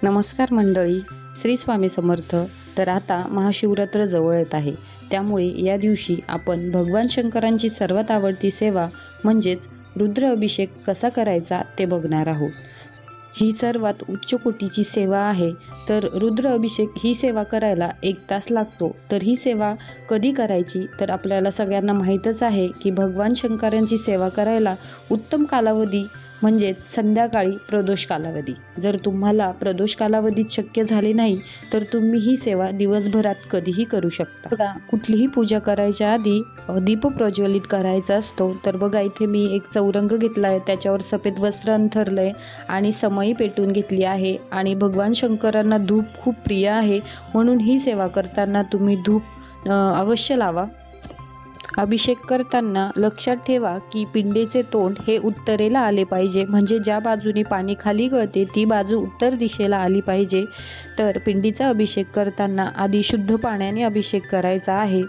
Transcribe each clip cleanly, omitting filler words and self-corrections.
नमस्कार मंडळी, श्री स्वामी समर्थ. तर आता महाशिवरात्र जवळ येत आहे, त्यामुळे या दिवशी आपण भगवान शंकरांची सर्वात आवडती सेवा म्हणजेच रुद्र अभिषेक कसा करायचा ते बघणार आहोत. ही सर्वात उच्च कोटीची सेवा आहे. तर रुद्र अभिषेक ही सेवा करायला 1 तास लागतो. तर ही सेवा कधी करायची, तर आपल्याला सगळ्यांना माहीतच आहे की भगवान शंकरांची सेवा करायला उत्तम कालावधी म्हणजेच संध्याकाळी प्रदोष कालावधी. जर तुम्हाला प्रदोष कालावधीत शक्य झाले नाही तर तुम्ही ही सेवा दिवसभरात कधीही करू शकता. बघा, कुठलीही पूजा करायच्या आधी दीप प्रज्वलित करायचा असतो. तर बघा, इथे मी एक चौरंग घेतला आहे, त्याच्यावर सफेद वस्त्र अंथरलं आहे आणि समई पेटून घेतली आहे. आणि भगवान शंकरांना धूप खूप प्रिय आहे, म्हणून ही सेवा करताना तुम्ही धूप अवश्य लावा. अभिषेक करताना लक्षात ठेवा की पिंडीचे तोंड हे उत्तरेला आले पाहिजे, म्हणजे ज्या बाजूने पाणी खाली गळते ती बाजू उत्तर दिशेला आली पाहिजे. तर पिंडीचा अभिषेक करताना आधी शुद्ध पाण्याने अभिषेक करायचा आहे,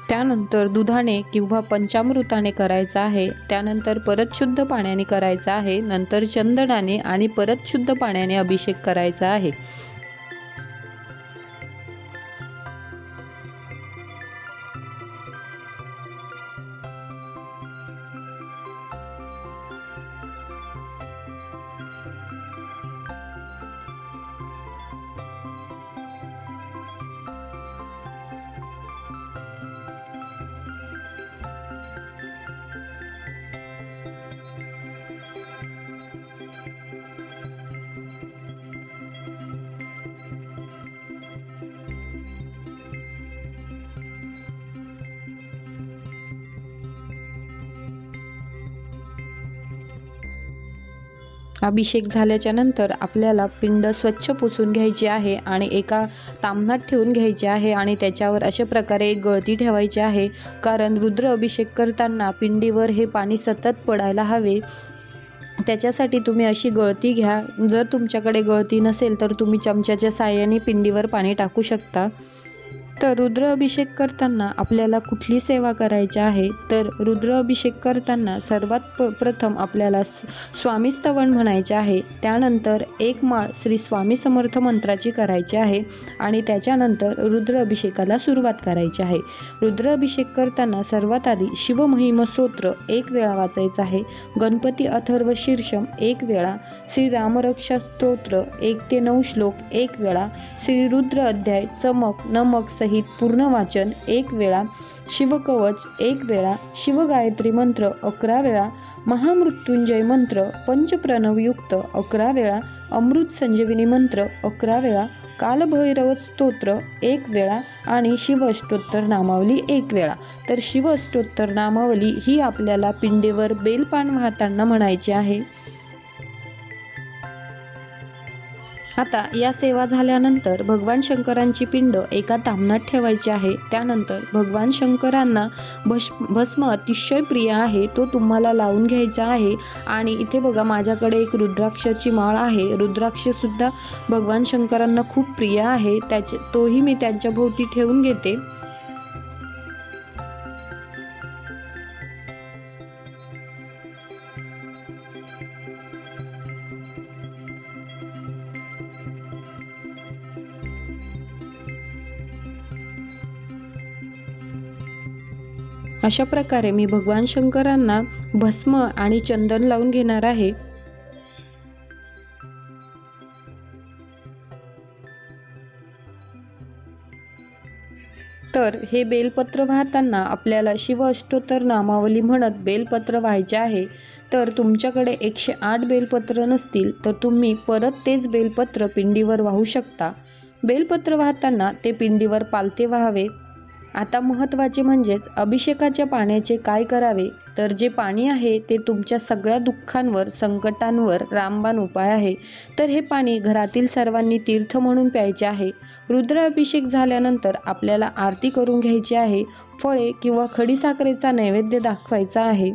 त्यानंतर दुधाने किंवा पंचामृताने करायचा आहे, त्यानंतर परत शुद्ध पाण्याने करायचा आहे, नंतर चंदनाने आणि परत शुद्ध पाण्याने अभिषेक करायचा आहे. अभिषेक झाल्याच्या नंतर आपल्याला पिंड स्वच्छ पुसून घ्यायची आहे आणि एका ताम्हणात ठेवून घ्यायचे आहे आणि त्याच्यावर अशा प्रकारे एक गळती ठेवायची आहे, कारण रुद्र अभिषेक करताना पिंडीवर हे पाणी सतत पडायला हवे. त्याच्यासाठी तुम्ही अशी गळती घ्या. जर तुमच्याकडे गळती नसेल तर तुम्ही चमच्याच्या साहाय्याने पिंडीवर पाणी टाकू शकता. तर रुद्र अभिषेक करताना आपल्याला कुठली सेवा करायची आहे, तर रुद्र अभिषेक करताना सर्वात प्रथम आपल्याला स्वामी स्तवन म्हणायचे आहे. त्यानंतर 1 माळ श्री स्वामी समर्थ मंत्राची करायची आहे आणि त्याच्यानंतर रुद्र अभिषेकाला सुरुवात करायची आहे. रुद्र अभिषेक करताना सर्वात आधी शिवमहिम स्तोत्र 1 वेळा वाचायचं आहे, गणपती अथर्व शीर्षम 1 वेळा, श्री रामरक्षा स्तोत्र 1 ते 9 श्लोक 1 वेळा, श्री रुद्र अध्याय चमक नमक सहित पूर्ण वाचन 1 वेळा, शिवकवच 1 वेळा, शिवगायत्री मंत्र 11 वेळा, महामृत्युंजय मंत्र पंचप्रणवयुक्त 11 वेळा, अमृत संजीवनी मंत्र 11 वेळा, कालभैरव स्तोत्र 1 वेळा आणि शिवअष्टोत्तर नामावली 1 वेळा. तर शिवअष्टोत्तर नामावली ही आपल्याला पिंडीवर बेलपान वाहताना म्हणायची आहे. आता या सेवा झाल्यानंतर भगवान शंकरांची पिंड एका ताम्हणात ठेवायची आहे. त्यानंतर भगवान शंकरांना भस्म अतिशय प्रिय आहे, तो तुम्हाला लावून घ्यायचा आहे. आणि इथे बघा, माझ्याकडे एक रुद्राक्षाची माळ आहे. रुद्राक्षसुद्धा भगवान शंकरांना खूप प्रिय आहे, तोही मी त्यांच्या भोवती ठेवून घेते. अशा प्रकारे मी भगवान शंकरांना भस्म आणि चंदन लावून घेणार आहे. तर हे बेलपत्र वाहताना आपल्याला शिव अष्टोत्तर नामावली म्हणत बेलपत्र व्हायचे आहे. तर तुमच्याकडे 108 बेलपत्र नसतील तर तुम्ही परत तेच बेलपत्र पिंडीवर वाहू शकता. बेलपत्र वाहताना ते पिंडीवर पालथे व्हावे. आता महत्त्वाचे म्हणजेच अभिषेकाच्या पाण्याचे काय करावे, तर जे पाणी आहे ते तुमच्या सगळ्या दुःखांवर संकटांवर रामबाण उपाय आहे. तर हे पाणी घरातील सर्वांनी तीर्थ म्हणून प्यायचे आहे. रुद्र अभिषेक झाल्यानंतर आपल्याला आरती करून घ्यायची आहे. फळे किंवा खडीसाखरेचा नैवेद्य दाखवायचा आहे.